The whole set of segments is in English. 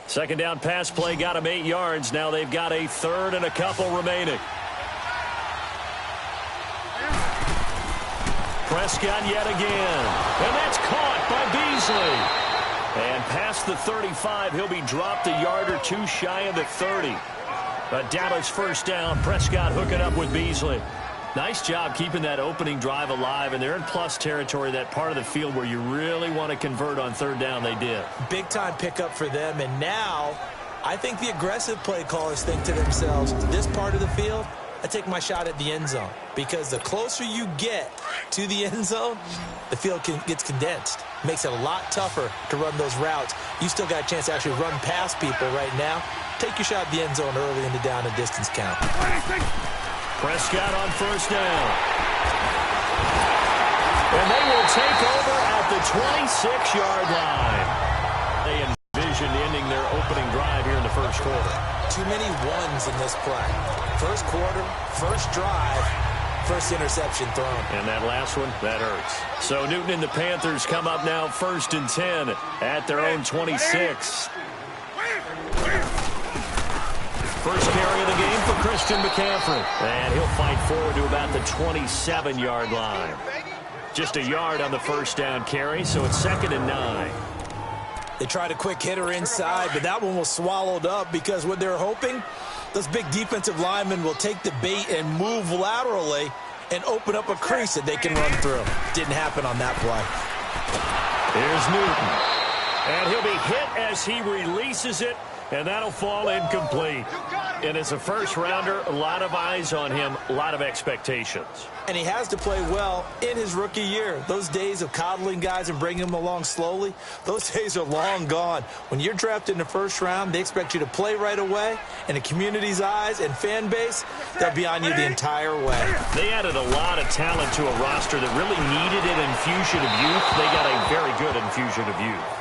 Second down pass play got him 8 yards. Now they've got a third and a couple remaining. Prescott yet again. And that's caught by Beasley. And past the 35, he'll be dropped a yard or two shy of the 30. A Dallas first down. Prescott hooking up with Beasley. Nice job keeping that opening drive alive, and they're in plus territory, that part of the field where you really want to convert on third down. They did. Big-time pickup for them, and now I think the aggressive play callers think to themselves, this part of the field, I take my shot at the end zone, because the closer you get to the end zone, the field gets condensed. Makes it a lot tougher to run those routes. You still got a chance to actually run past people right now. Take your shot at the end zone early in the down and distance count. Prescott on first down. And they will take over at the 26-yard line. They envisioned ending their opening drive here in the first quarter. Too many ones in this play. First quarter, first drive, first interception thrown. And that last one, that hurts. So Newton and the Panthers come up now first and 10 at their own 26. First carry of the game for Christian McCaffrey. And he'll fight forward to about the 27-yard line. Just a yard on the first down carry, so it's 2nd and 9. They tried a quick hitter inside, but that one was swallowed up because what they're hoping, those big defensive linemen will take the bait and move laterally and open up a crease that they can run through. Didn't happen on that play. Here's Newton. And he'll be hit as he releases it. And that'll fall incomplete. And as a first-rounder, a lot of eyes on him, a lot of expectations. And he has to play well in his rookie year. Those days of coddling guys and bringing them along slowly, those days are long gone. When you're drafted in the first round, they expect you to play right away. And the community's eyes and fan base, they'll be on you the entire way. They added a lot of talent to a roster that really needed an infusion of youth. They got a very good infusion of youth.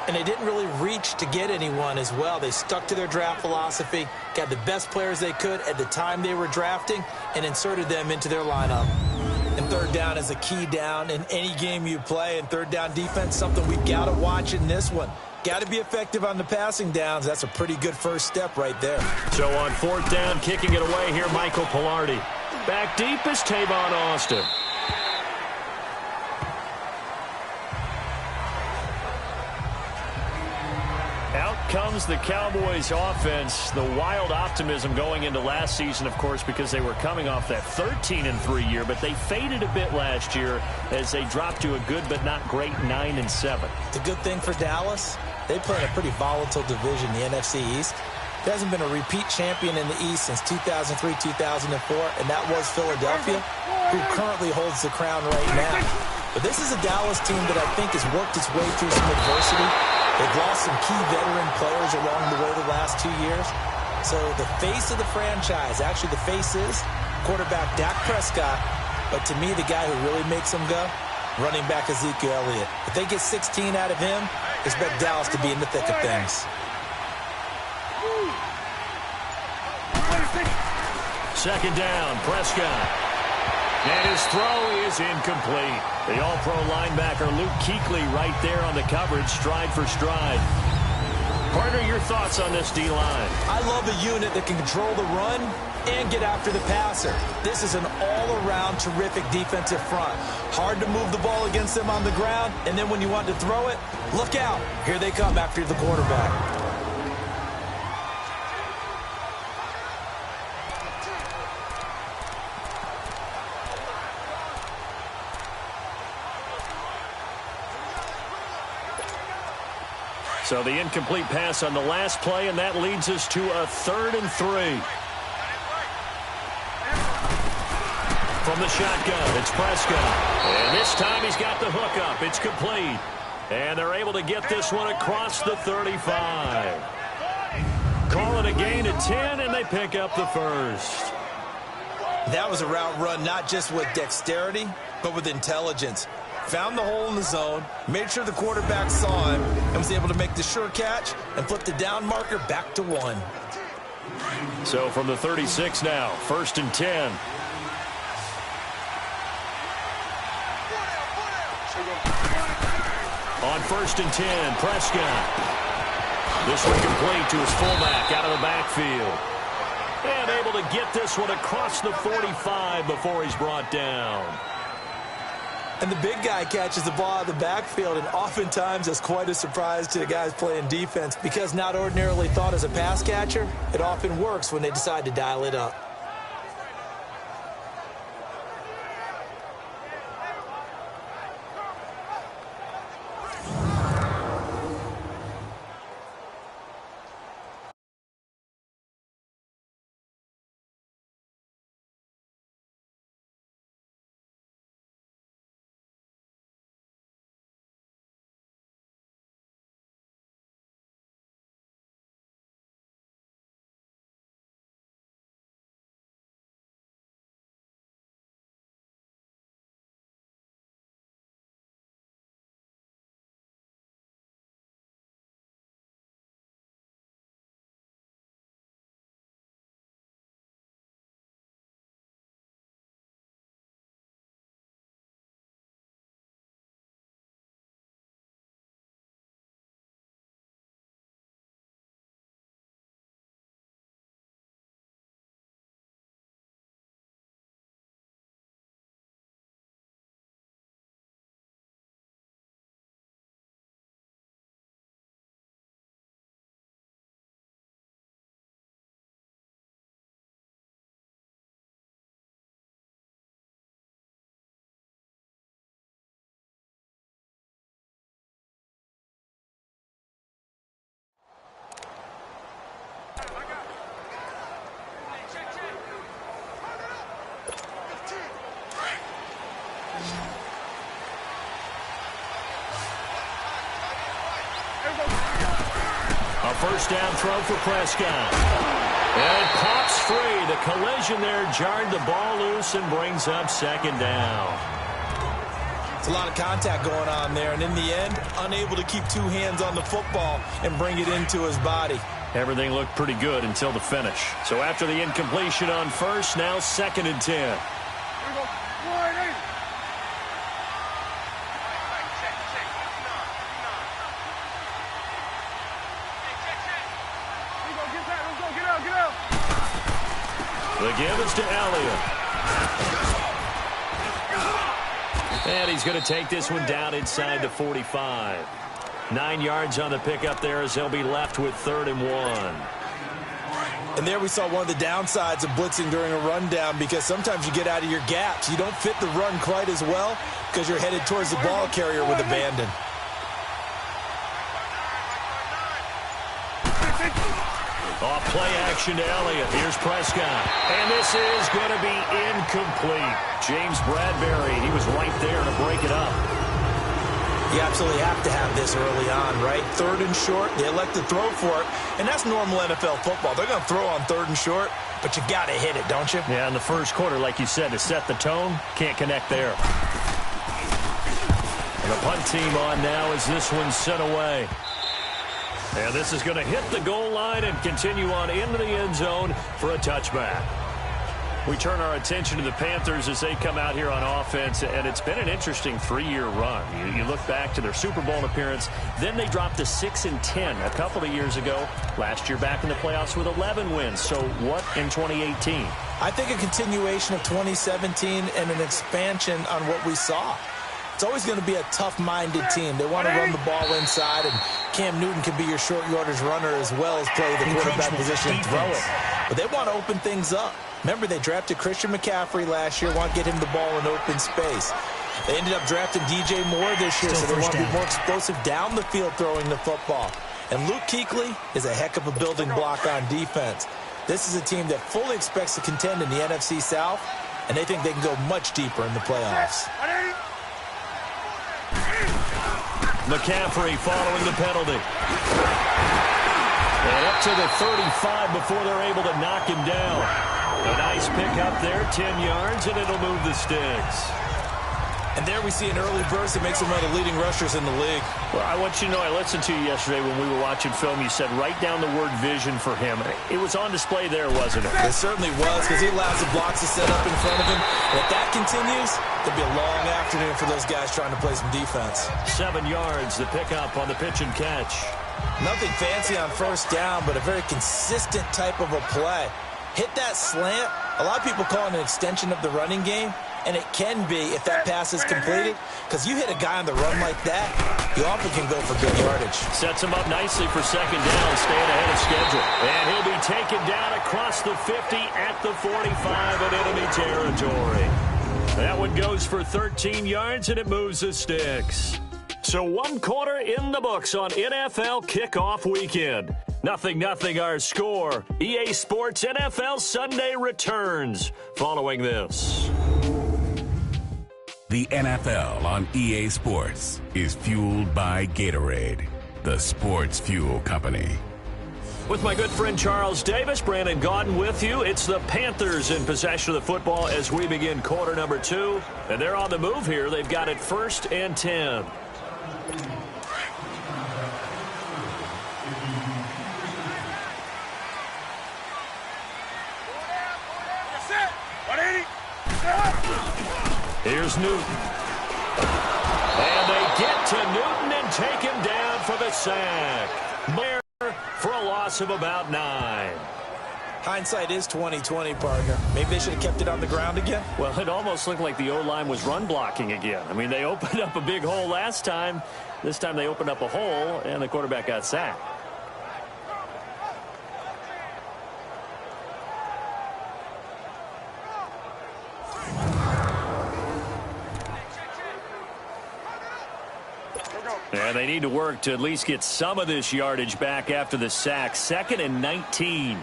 And they didn't really reach to get anyone as well. They stuck to their draft philosophy, got the best players they could at the time they were drafting, and inserted them into their lineup. And third down is a key down in any game you play. And third down defense, something we've got to watch in this one. Got to be effective on the passing downs. That's a pretty good first step right there. So on fourth down, kicking it away here, Michael Pilardi. Back deep is Tavon Austin. Out comes the Cowboys offense. The wild optimism going into last season, of course, because they were coming off that 13-3 year, but they faded a bit last year as they dropped to a good but not great 9-7. The good thing for Dallas, they play in a pretty volatile division, the NFC East. There hasn't been a repeat champion in the East since 2003, 2004, and that was Philadelphia, who currently holds the crown right now. But this is a Dallas team that I think has worked its way through some adversity. They've lost some key veteran players along the way the last 2 years. So the face of the franchise, actually the face is quarterback Dak Prescott. But to me, the guy who really makes them go, running back Ezekiel Elliott. If they get 16 out of him, expect Dallas to be in the thick of things. Second down, Prescott. And his throw is incomplete. The all-pro linebacker Luke Kuechly right there on the coverage, stride for stride. Partner, your thoughts on this D-line? I love a unit that can control the run and get after the passer. This is an all-around terrific defensive front. Hard to move the ball against them on the ground, and then when you want to throw it, look out. Here they come after the quarterback. So the incomplete pass on the last play, and that leads us to a 3rd and 3. From the shotgun, it's Prescott. And this time he's got the hook up. It's complete. And they're able to get this one across the 35. Call it a gain of 10, and they pick up the first. That was a route run not just with dexterity, but with intelligence. Found the hole in the zone, made sure the quarterback saw him, and was able to make the sure catch and flip the down marker back to 1. So from the 36 now, 1st and 10. first and 10. Prescott. This one complete to his fullback out of the backfield. And able to get this one across the 45 before he's brought down. And the big guy catches the ball out of the backfield, and oftentimes that's quite a surprise to the guys playing defense because not ordinarily thought as a pass catcher, it often works when they decide to dial it up. A first down throw for Prescott. And pops free. The collision there jarred the ball loose and brings up second down. It's a lot of contact going on there, and in the end, unable to keep two hands on the football and bring it into his body. Everything looked pretty good until the finish. So after the incompletion on first, now second and 10. The give is to Elliott. And he's going to take this one down inside the 45. 9 yards on the pickup there as they'll be left with 3rd and 1. And there we saw one of the downsides of blitzing during a rundown because sometimes you get out of your gaps. You don't fit the run quite as well because you're headed towards the ball carrier with abandon. Off play action to Elliott. Here's Prescott. And this is going to be incomplete. James Bradbury, he was right there to break it up. You absolutely have to have this early on, right? 3rd and short, they elect to throw for it, and that's normal NFL football. They're going to throw on 3rd and short, but you got to hit it, don't you? Yeah, in the first quarter, like you said, to set the tone, can't connect there. And the punt team on now as this one's sent away. And this is going to hit the goal line and continue on into the end zone for a touchback. We turn our attention to the Panthers as they come out here on offense, and it's been an interesting 3-year run. You look back to their Super Bowl appearance, then they dropped to 6-10 a couple of years ago. Last year back in the playoffs with 11 wins. So what in 2018? I think a continuation of 2017 and an expansion on what we saw. It's always going to be a tough-minded team. They want to run the ball inside, and Cam Newton can be your short yardage runner as well as play the quarterback position and throw it. But they want to open things up. Remember, they drafted Christian McCaffrey last year, want to get him the ball in open space. They ended up drafting DJ Moore this year, so they want to be more explosive down the field throwing the football. And Luke Kuechly is a heck of a building block on defense. This is a team that fully expects to contend in the NFC South, and they think they can go much deeper in the playoffs. McCaffrey following the penalty. And up to the 35 before they're able to knock him down. A nice pick up there, 10 yards, and it'll move the sticks. And there we see an early burst that makes him one of the leading rushers in the league. Well, I want you to know, I listened to you yesterday when we were watching film. You said write down the word vision for him. It was on display there, wasn't it? It certainly was, because he allows the blocks to set up in front of him. And at that continues, it'll be a long afternoon for those guys trying to play some defense. 7 yards, the pickup on the pitch and catch. Nothing fancy on first down, but a very consistent type of a play. Hit that slant. A lot of people call it an extension of the running game, and it can be if that pass is completed, because you hit a guy on the run like that, you often can go for good yardage. Sets him up nicely for second down, staying ahead of schedule. And he'll be taken down across the 50 at the 45 in enemy territory. That one goes for 13 yards, and it moves the sticks. So 1 quarter in the books on NFL kickoff weekend. 0-0 our score. EA Sports NFL Sunday returns following this. The NFL on EA Sports is fueled by Gatorade, the sports fuel company. With my good friend Charles Davis, Brandon Gaudin with you. It's the Panthers in possession of the football as we begin quarter number 2. And they're on the move here. They've got it 1st and 10. Here's Newton. And they get to Newton and take him down for the sack. For a loss of about 9. Hindsight is 20/20, partner. Maybe they should have kept it on the ground again. Well, it almost looked like the O-line was run blocking again. I mean, they opened up a big hole last time. This time they opened up a hole, and the quarterback got sacked. And they need to work to at least get some of this yardage back after the sack. 2nd and 19.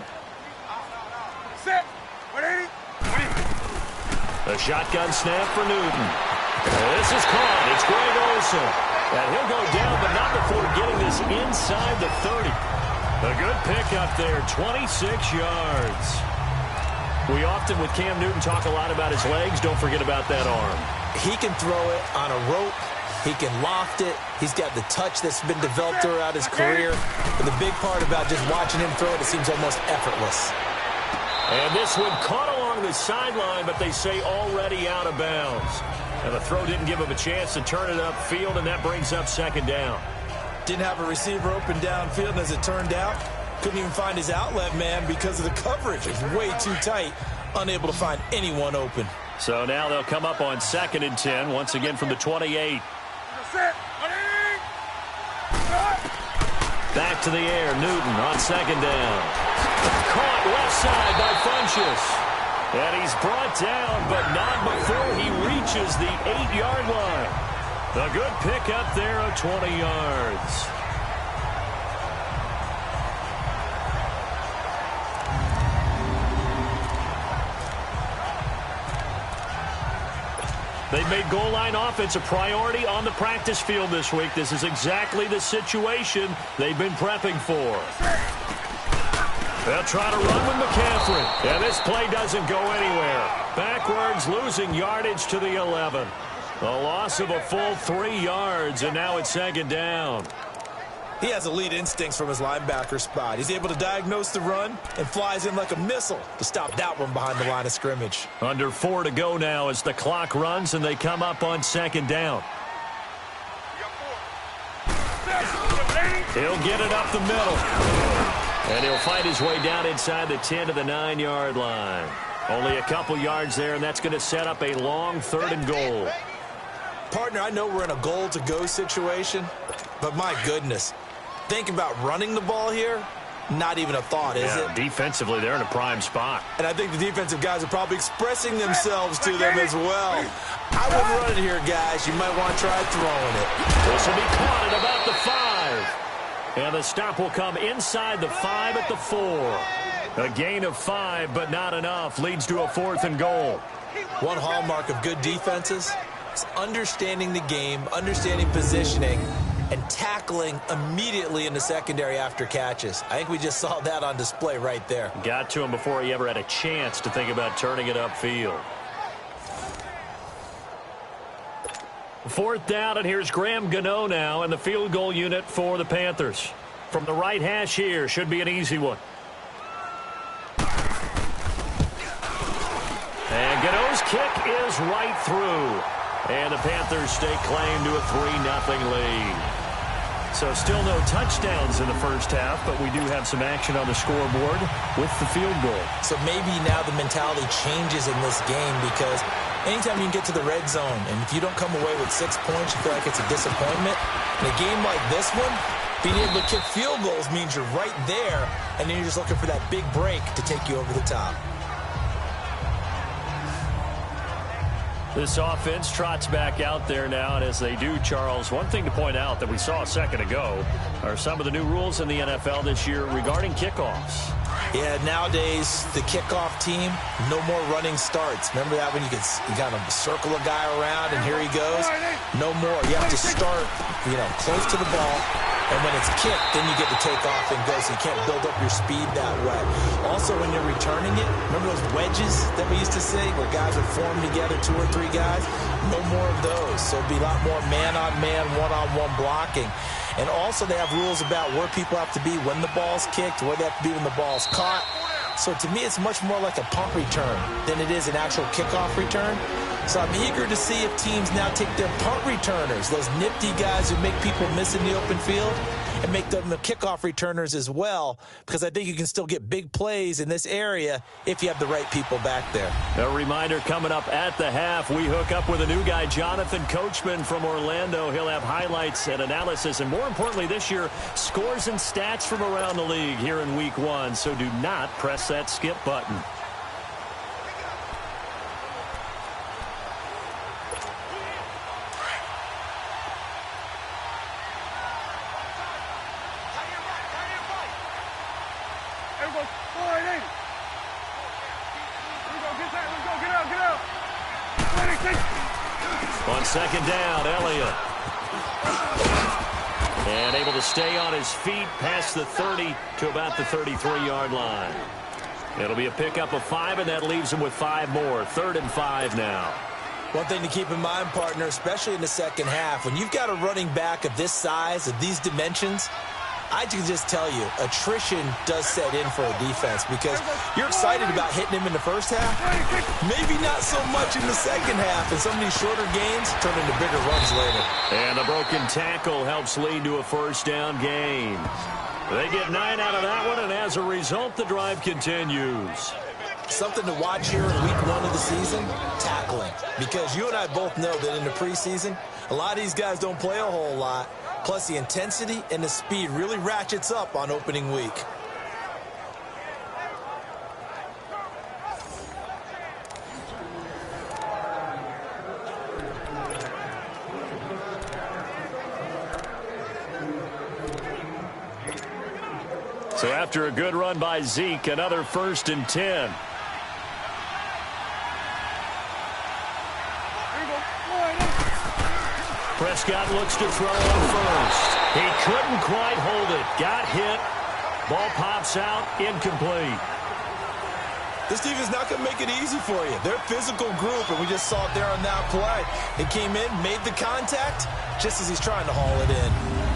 The shotgun snap for Newton. This is caught. It's Greg Olsen. And he'll go down, but not before getting this inside the 30. A good pickup there, 26 yards. We often, with Cam Newton, talk a lot about his legs. Don't forget about that arm. He can throw it on a rope. He can loft it. He's got the touch that's been developed throughout his career. But the big part about just watching him throw it, it seems almost effortless. And this one caught along the sideline, but they say already out of bounds. And the throw didn't give him a chance to turn it upfield, and that brings up 2nd down. Didn't have a receiver open downfield, and as it turned out, couldn't even find his outlet man because of the coverage. It was way too tight, unable to find anyone open. So now they'll come up on 2nd and 10, once again from the 28. Back to the air, Newton on 2nd down. Caught left side by Funchess. And he's brought down, but not before he reaches the 8-yard line. A good pickup there of 20 yards. They've made goal line offense a priority on the practice field this week. This is exactly the situation they've been prepping for. They'll try to run with McCaffrey. And this play doesn't go anywhere. Backwards, losing yardage to the 11. A loss of a full 3 yards, and now it's 2nd down. He has elite instincts from his linebacker spot. He's able to diagnose the run and flies in like a missile to stop that one behind the line of scrimmage. Under 4 to go now as the clock runs and they come up on 2nd down. He'll get it up the middle. And he'll fight his way down inside the 10 to the 9-yard line. Only a couple yards there, and that's going to set up a long 3rd and goal. Partner, I know we're in a goal-to-go situation, but my goodness. Think about running the ball here. Not even a thought, is it? Defensively, they're in a prime spot. And I think the defensive guys are probably expressing themselves to them as well. I wouldn't run it here, guys. You might want to try throwing it. This will be caught at about the 5. And the stop will come inside the 5 at the 4. A gain of 5, but not enough. Leads to a 4th and goal. One hallmark of good defenses is understanding the game, understanding positioning, and tackling immediately in the secondary after catches. I think we just saw that on display right there. Got to him before he ever had a chance to think about turning it upfield. 4th down, and here's Graham Gano now in the field goal unit for the Panthers. From the right hash here, should be an easy one. And Gano's kick is right through. And the Panthers stake claim to a 3-0 lead. So still no touchdowns in the first half, but we do have some action on the scoreboard with the field goal. So maybe now the mentality changes in this game, because anytime you can get to the red zone, and if you don't come away with 6 points, you feel like it's a disappointment. In a game like this one, being able to kick field goals means you're right there, and then you're just looking for that big break to take you over the top. This offense trots back out there now, and as they do, Charles, one thing to point out that we saw a second ago are some of the new rules in the NFL this year regarding kickoffs. Yeah, nowadays, the kickoff team, no more running starts. Remember that when you kind of circle a guy around and here he goes? No more. You have to start, close to the ball. And when it's kicked, then you get to take off and go, so you can't build up your speed that way. Also, when you're returning it, remember those wedges that we used to see where guys would form together, 2 or 3 guys? No more of those. So it'll be a lot more man-on-man, one-on-one blocking. And also they have rules about where people have to be when the ball's kicked, where they have to be when the ball's caught. So to me, it's much more like a punt return than it is an actual kickoff return. So I'm eager to see if teams now take their punt returners, those nifty guys who make people miss in the open field, and make them the kickoff returners as well, because I think you can still get big plays in this area if you have the right people back there. A reminder coming up at the half, we hook up with a new guy, Jonathan Coachman from Orlando. He'll have highlights and analysis, and more importantly this year, scores and stats from around the league here in week 1. So do not press that skip button. On second down, Elliott. And able to stay on his feet past the 30 to about the 33-yard line. It'll be a pickup of 5, and that leaves him with 5 more. 3rd and 5 now. One thing to keep in mind, partner, especially in the second half, when you've got a running back of this size, of these dimensions, I can just tell you, attrition does set in for a defense, because you're excited about hitting him in the first half, maybe not so much in the second half, and some of these shorter gains turn into bigger runs later. And a broken tackle helps lead to a first down gain. They get 9 out of that one, and as a result, the drive continues. Something to watch here in week 1 of the season, tackling. Because you and I both know that in the preseason, a lot of these guys don't play a whole lot. Plus, the intensity and the speed really ratchets up on opening week. So after a good run by Zeke, another 1st and 10. Prescott looks to throw on first. He couldn't quite hold it. Got hit. Ball pops out. Incomplete. This defense is not going to make it easy for you. They're a physical group, and we just saw it there on that play. He came in, made the contact, just as he's trying to haul it in.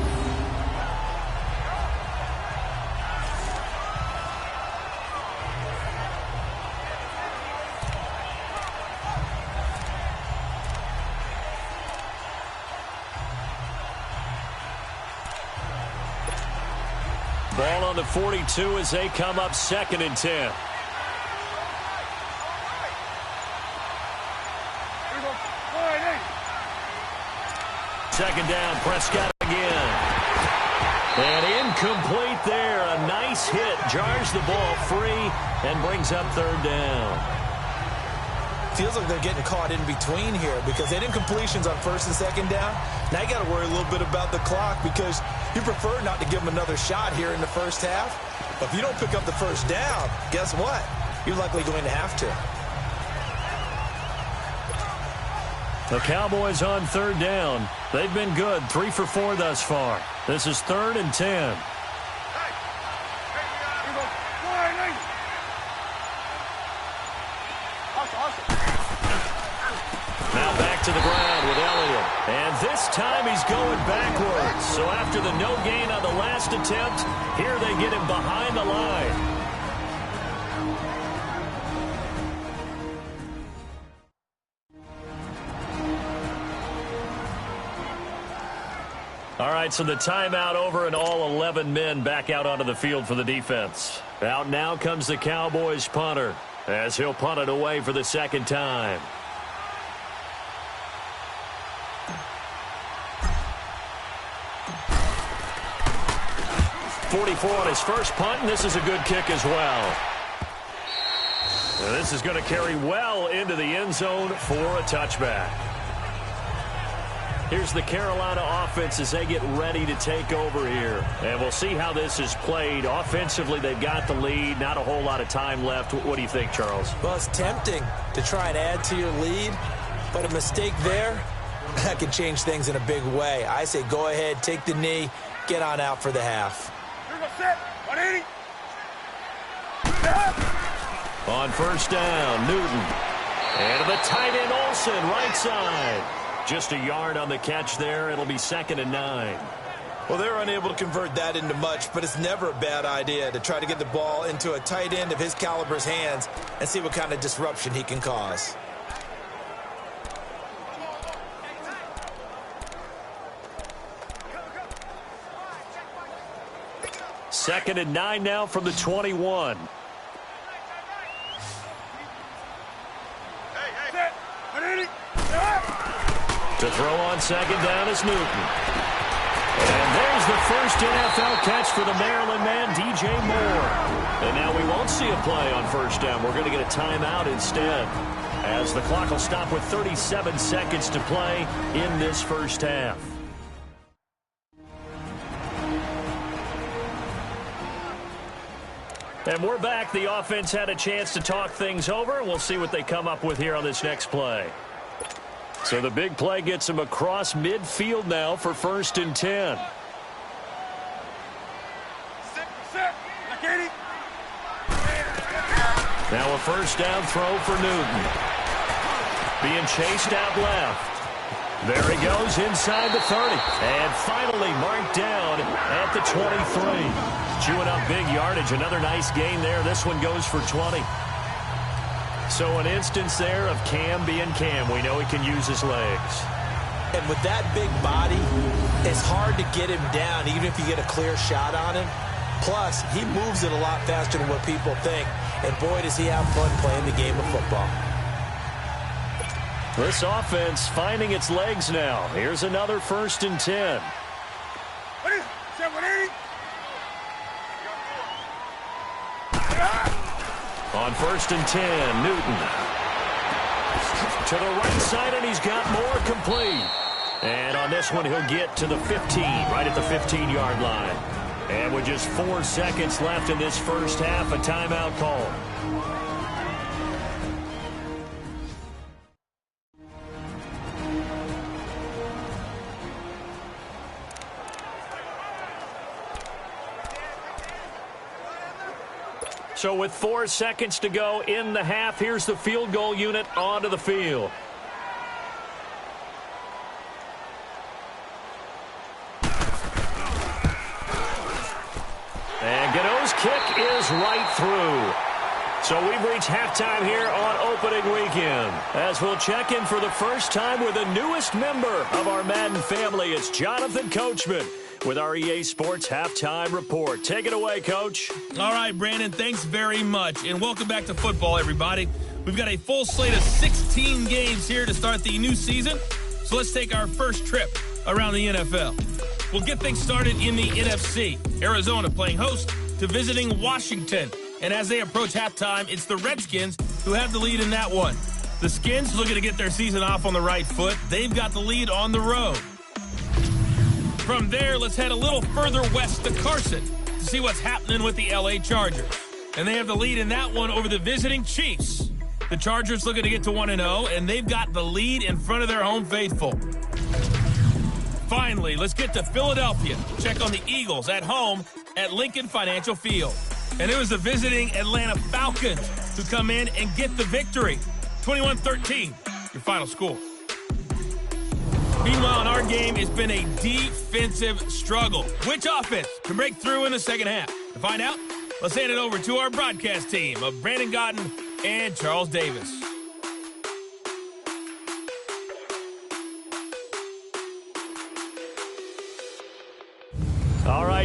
Ball on the 42 as they come up 2nd and 10. Second down, Prescott again. And incomplete there. A nice hit. Jars the ball free and brings up 3rd down. Feels like they're getting caught in between here, because they had incompletions on 1st and 2nd down. Now you got to worry a little bit about the clock, because you prefer not to give them another shot here in the first half. But if you don't pick up the 1st down, guess what? You're likely going to have to. The Cowboys on 3rd down. They've been good, 3 for 4 thus far. This is 3rd and 10. Now back to the ground with Elliott. And this time he's going backwards. So after the no gain on the last attempt, here they get him behind the line. All right, so the timeout over and all 11 men back out onto the field for the defense. Out now comes the Cowboys punter as he'll punt it away for the second time. .44 on his first punt, and this is a good kick as well. And this is going to carry well into the end zone for a touchback. Here's the Carolina offense as they get ready to take over here. And we'll see how this is played. Offensively, they've got the lead. Not a whole lot of time left. What do you think, Charles? Well, it's tempting to try and add to your lead, but a mistake there, that could change things in a big way. I say go ahead, take the knee, get on out for the half. On first down, Newton. And the tight end, Olsen, right side. Just a yard on the catch there. It'll be 2nd and 9. Well, they're unable to convert that into much, but it's never a bad idea to try to get the ball into a tight end of his caliber's hands and see what kind of disruption he can cause. Second and 9 now from the 21. To throw on second down is Newton. And there's the first NFL catch for the Maryland man, DJ Moore. And now we won't see a play on first down. We're going to get a timeout instead, as the clock will stop with 37 seconds to play in this first half. And we're back. The offense had a chance to talk things over, and we'll see what they come up with here on this next play. So the big play gets him across midfield now for 1st and 10. Now a first down throw for Newton. Being chased out left. There he goes inside the 30. And finally marked down at the 23. Chewing up big yardage. Another nice gain there. This one goes for 20. So an instance there of Cam being Cam. We know he can use his legs. And with that big body, it's hard to get him down even if you get a clear shot on him. Plus, he moves it a lot faster than what people think. And boy, does he have fun playing the game of football. This offense finding its legs now. Here's another 1st and 10. On 1st and 10, Newton. To the right side, and he's got more complete. And on this one, he'll get to the 15, right at the 15-yard line. And with just 4 seconds left in this first half, a timeout call. So with 4 seconds to go in the half, here's the field goal unit onto the field. And Godot's kick is right through. So we've reached halftime here on opening weekend, as we'll check in for the first time with the newest member of our Madden family. It's Jonathan Coachman with our EA Sports Halftime Report. Take it away, Coach. All right, Brandon, thanks very much. And welcome back to football, everybody. We've got a full slate of 16 games here to start the new season. So let's take our first trip around the NFL. We'll get things started in the NFC. Arizona playing host to visiting Washington. And as they approach halftime, it's the Redskins who have the lead in that one. The Skins looking to get their season off on the right foot. They've got the lead on the road. From there, let's head a little further west to Carson to see what's happening with the LA Chargers. And they have the lead in that one over the visiting Chiefs. The Chargers looking to get to 1-0, and they've got the lead in front of their home faithful. Finally, let's get to Philadelphia. Check on the Eagles at home at Lincoln Financial Field. And it was the visiting Atlanta Falcons who come in and get the victory. 21-13, your final score. Meanwhile, in our game, it's been a defensive struggle. Which offense can break through in the second half? To find out, let's hand it over to our broadcast team of Brandon Godden and Charles Davis.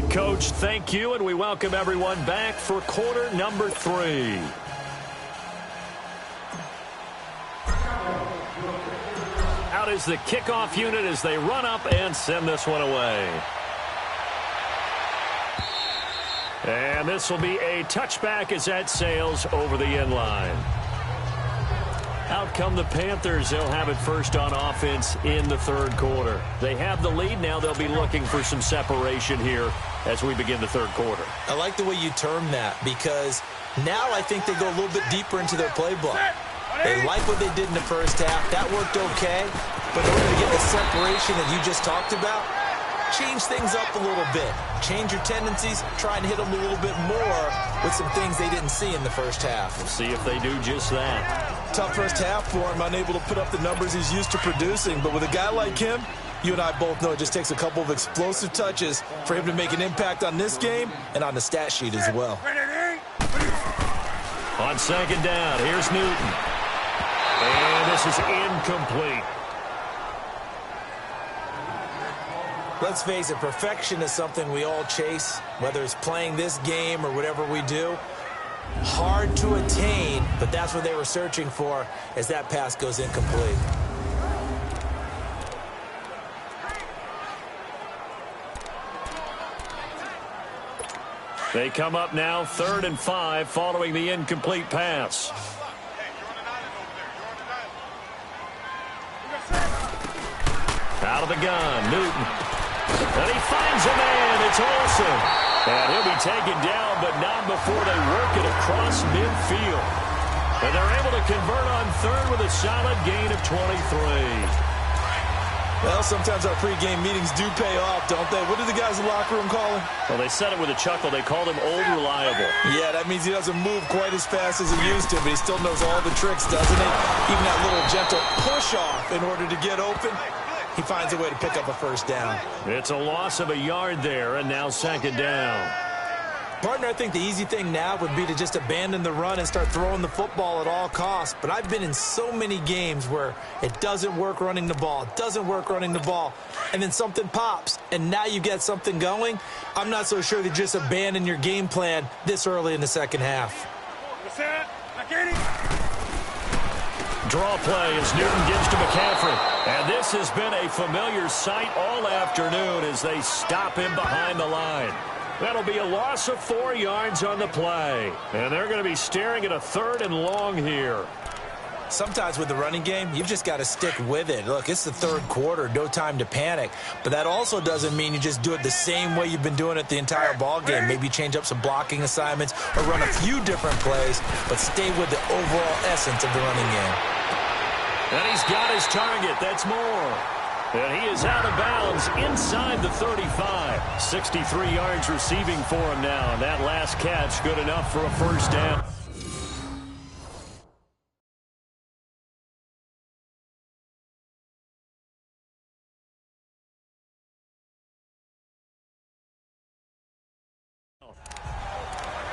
right, Coach, thank you, and we welcome everyone back for quarter number 3. Out is the kickoff unit as they run up and send this one away. And this will be a touchback as that sails over the end line. Out come the Panthers. They'll have it first on offense in the third quarter. They have the lead. Now they'll be looking for some separation here as we begin the third quarter. I like the way you term that because now I think they go a little bit deeper into their playbook. They like what they did in the first half. That worked okay. But in order to get the separation that you just talked about, change things up a little bit. Change your tendencies. Try and hit them a little bit more with some things they didn't see in the first half. We'll see if they do just that. Tough first half for him, unable to put up the numbers he's used to producing. But with a guy like him, you and I both know it just takes a couple of explosive touches for him to make an impact on this game and on the stat sheet as well. On second down, here's Newton. And this is incomplete. Let's face it, perfection is something we all chase, whether it's playing this game or whatever we do. Hard to attain, but that's what they were searching for as that pass goes incomplete. They come up now, 3rd and 5, following the incomplete pass. Out of the gun, Newton. And he finds a man. It's Olsen. And he'll be taken down, but not before they work it across midfield. And they're able to convert on 3rd with a solid gain of 23. Well, sometimes our pregame meetings do pay off, don't they? What do the guys in the locker room call him? Well, they said it with a chuckle. They called him Old Reliable. Yeah, that means he doesn't move quite as fast as he used to, but he still knows all the tricks, doesn't he? Even that little gentle push-off in order to get open. He finds a way to pick up a first down. It's a loss of a yard there, and now 2nd down. Partner, I think the easy thing now would be to just abandon the run and start throwing the football at all costs. But I've been in so many games where it doesn't work running the ball, and then something pops, and now you get something going. I'm not so sure to just abandon your game plan this early in the second half. Draw play as Newton gives to McCaffrey. And this has been a familiar sight all afternoon as they stop him behind the line. That'll be a loss of 4 yards on the play. And they're going to be staring at a 3rd and long here. Sometimes with the running game, you've just got to stick with it. Look, it's the 3rd quarter, no time to panic. But that also doesn't mean you just do it the same way you've been doing it the entire ball game. Maybe change up some blocking assignments or run a few different plays, but stay with the overall essence of the running game. And he's got his target. That's more. And he is out of bounds inside the 35. 63 yards receiving for him now. And that last catch good enough for a first down.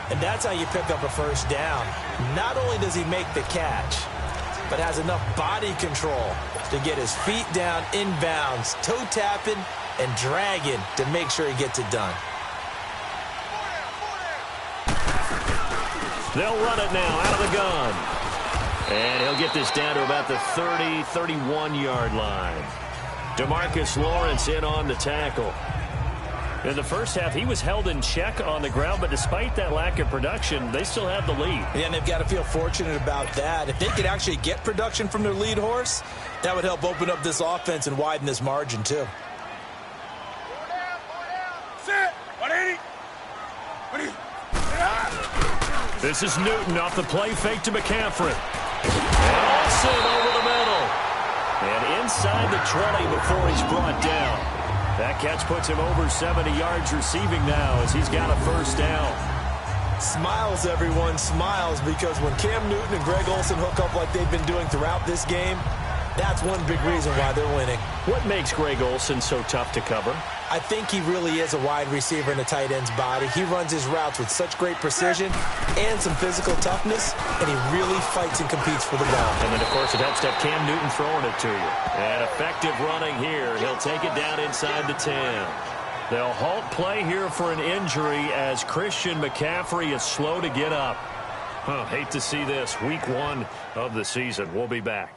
And that's how you pick up a first down. Not only does he make the catch, but has enough body control to get his feet down inbounds, toe tapping and dragging to make sure he gets it done. They'll run it now out of the gun. And he'll get this down to about the 30, 31-yard line. DeMarcus Lawrence in on the tackle. In the first half, he was held in check on the ground, but despite that lack of production, they still have the lead. Yeah, and they've got to feel fortunate about that. If they could actually get production from their lead horse, that would help open up this offense and widen this margin, too. This is Newton off the play fake to McCaffrey. And Olsen over the middle. And inside the 20 before he's brought down. That catch puts him over 70 yards receiving now as he's got a first down. Smiles, everyone, smiles, because when Cam Newton and Greg Olsen hook up like they've been doing throughout this game, that's one big reason why they're winning. What makes Greg Olsen so tough to cover? I think he really is a wide receiver in a tight end's body. He runs his routes with such great precision and some physical toughness, and he really fights and competes for the ball. And then, of course, it helps to have Cam Newton throwing it to you. And effective running here. He'll take it down inside the 10. They'll halt play here for an injury as Christian McCaffrey is slow to get up. Hate to see this. Week 1 of the season. We'll be back.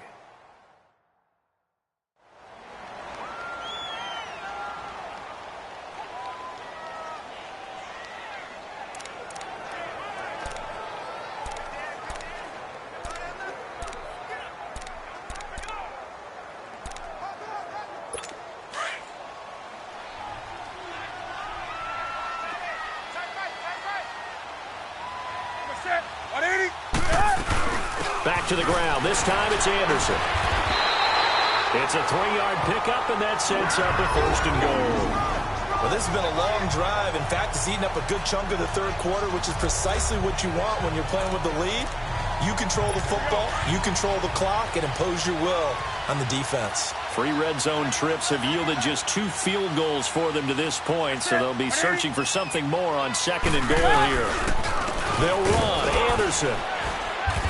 Back to the ground. This time it's Anderson. It's a 3-yard pickup, and that sets up a 1st and goal. Well, this has been a long drive. In fact, it's eaten up a good chunk of the 3rd quarter, which is precisely what you want when you're playing with the lead. You control the football, you control the clock, and impose your will on the defense. 3 red zone trips have yielded just 2 field goals for them to this point, so they'll be searching for something more on 2nd and goal here. They'll run. Anderson.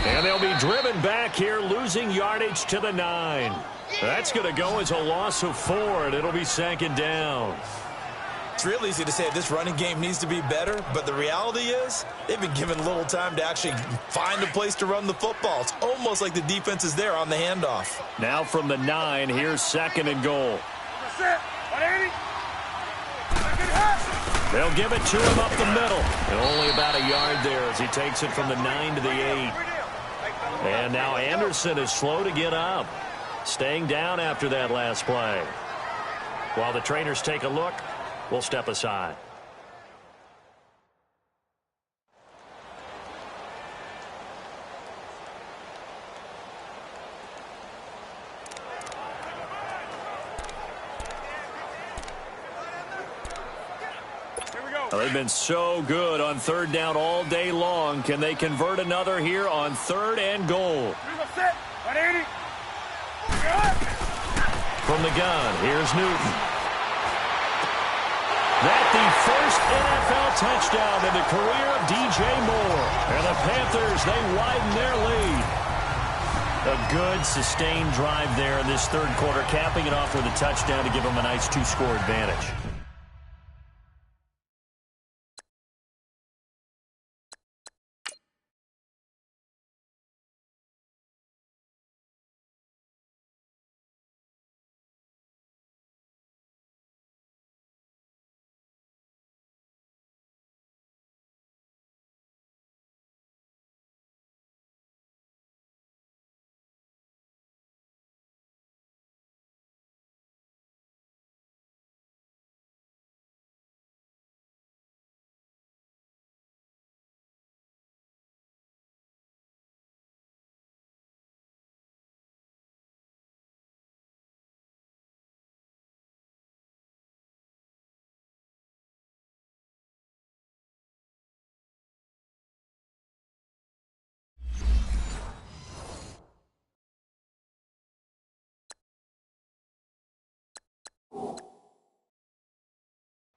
And they'll be driven back here, losing yardage to the 9. That's going to go as a loss of 4, and it'll be 2nd down. It's real easy to say this running game needs to be better, but the reality is they've been given little time to actually find a place to run the football. It's almost like the defense is there on the handoff. Now from the 9, here's 2nd and goal. They'll give it to him up the middle. And only about a yard there as he takes it from the 9 to the 8. And now Anderson is slow to get up, staying down after that last play. While the trainers take a look, we'll step aside. Well, they've been so good on 3rd down all day long. Can they convert another here on 3rd and goal? From the gun, here's Newton. That the first NFL touchdown in the career of DJ Moore. And the Panthers, they widen their lead. A good, sustained drive there in this 3rd quarter, capping it off with a touchdown to give them a nice 2-score advantage.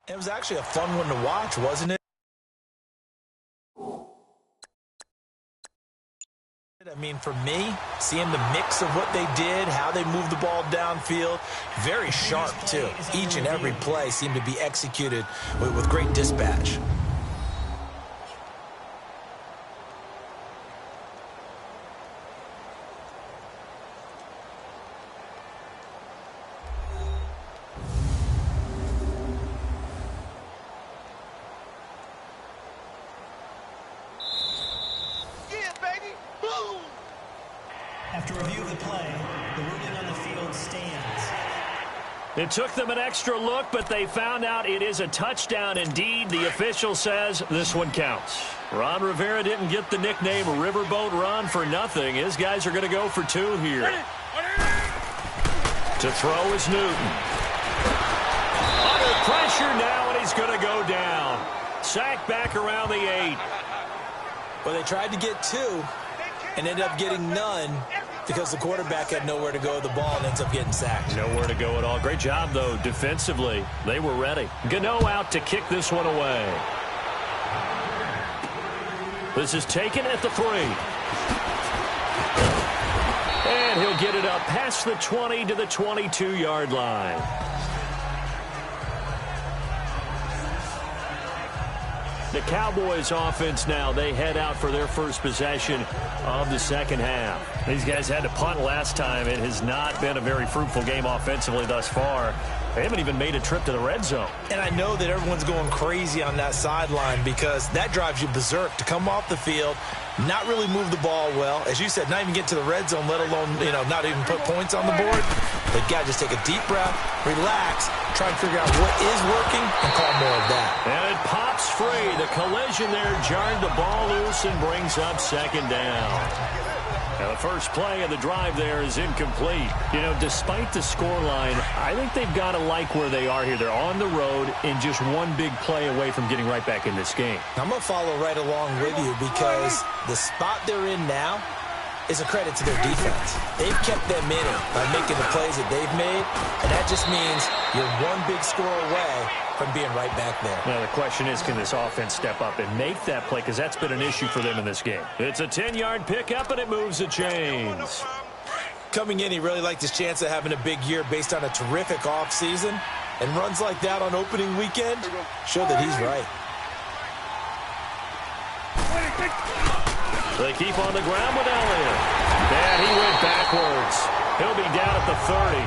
It was actually a fun one to watch, wasn't it? I mean, for me, seeing the mix of what they did, how they moved the ball downfield, very sharp, too. Each and every play seemed to be executed with great dispatch. After review of the play, the ruling on the field stands. It took them an extra look, but they found out it is a touchdown indeed. The official says this one counts. Ron Rivera didn't get the nickname Riverboat Ron for nothing. His guys are going to go for 2 here. To throw is Newton. Under pressure now, and he's going to go down. Sacked back around the 8. Well, they tried to get 2 and ended up getting none because the quarterback had nowhere to go with the ball and ends up getting sacked. Nowhere to go at all. Great job, though, defensively. They were ready. Gano out to kick this one away. This is taken at the 3. And he'll get it up past the 20 to the 22-yard line. The Cowboys offense now, they head out for their first possession of the second half. These guys had to punt last time. It has not been a very fruitful game offensively thus far. They haven't even made a trip to the red zone. And I know that everyone's going crazy on that sideline because that drives you berserk to come off the field, not really move the ball well. As you said, not even get to the red zone, let alone, not even put points on the board. They've got to just take a deep breath, relax, try and figure out what is working, and call more of that. And it pops free. The collision there jarred the ball loose and brings up second down. Now, the first play of the drive there is incomplete. Despite the scoreline, I think they've got to like where they are here. They're on the road and just one big play away from getting right back in this game. I'm going to follow right along with you because the spot they're in now is a credit to their defense. They've kept them in it by making the plays that they've made, and that just means you're one big score away from being right back there. Now, the question is, can this offense step up and make that play? Because that's been an issue for them in this game. It's a 10-yard pickup, and it moves the chains. Coming in, he really liked his chance of having a big year based on a terrific offseason. And runs like that on opening weekend show that he's right. They keep on the ground with Elliott. And he went backwards. He'll be down at the 30.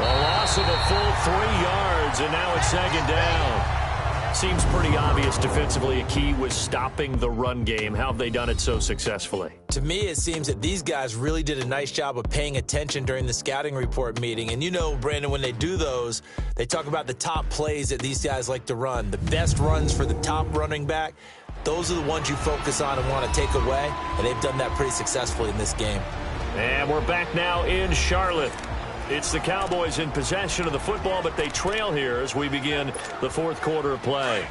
A loss of a full 3 yards, and now it's second down. Seems pretty obvious defensively a key was stopping the run game. How have they done it so successfully? To me, it seems that these guys really did a nice job of paying attention during the scouting report meeting. And Brandon, when they do those, they talk about the top plays that these guys like to run. The best runs for the top running back. Those are the ones you focus on and want to take away, and they've done that pretty successfully in this game. And we're back now in Charlotte. It's the Cowboys in possession of the football, but they trail here as we begin the fourth quarter of play.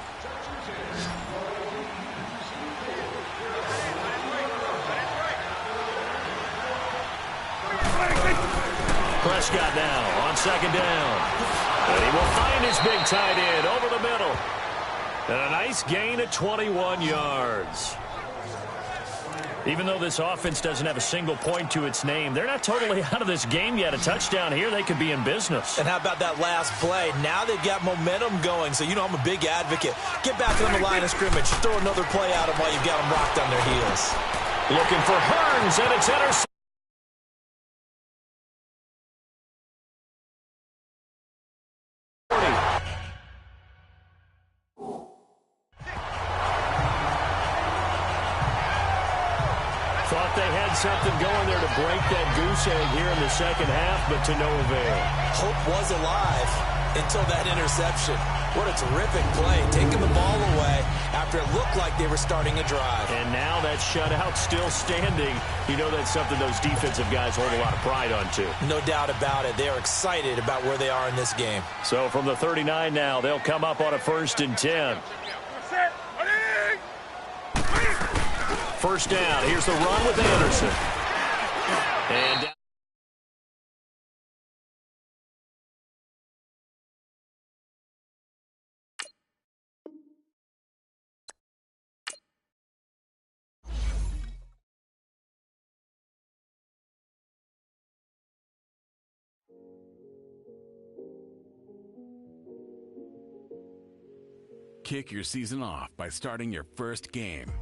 Prescott now on second down. And he will find his big tight end over the middle. And a nice gain of 21 yards. Even though this offense doesn't have a single point to its name, they're not totally out of this game yet. A touchdown here, they could be in business. And how about that last play? Now they've got momentum going, so I'm a big advocate. Get back on the line of scrimmage. Throw another play at them while you've got them rocked on their heels. Looking for Hearns, and it's intercepted. Thought they had something going there to break that goose egg here in the second half, but to no avail. Hope was alive until that interception. What a terrific play, taking the ball away after it looked like they were starting a drive. And now that shutout still standing. That's something those defensive guys hold a lot of pride on, too. No doubt about it. They are excited about where they are in this game. So from the 39 now, they'll come up on a 1st and 10. First down. Here's the run with Anderson. And kick your season off by starting your first game.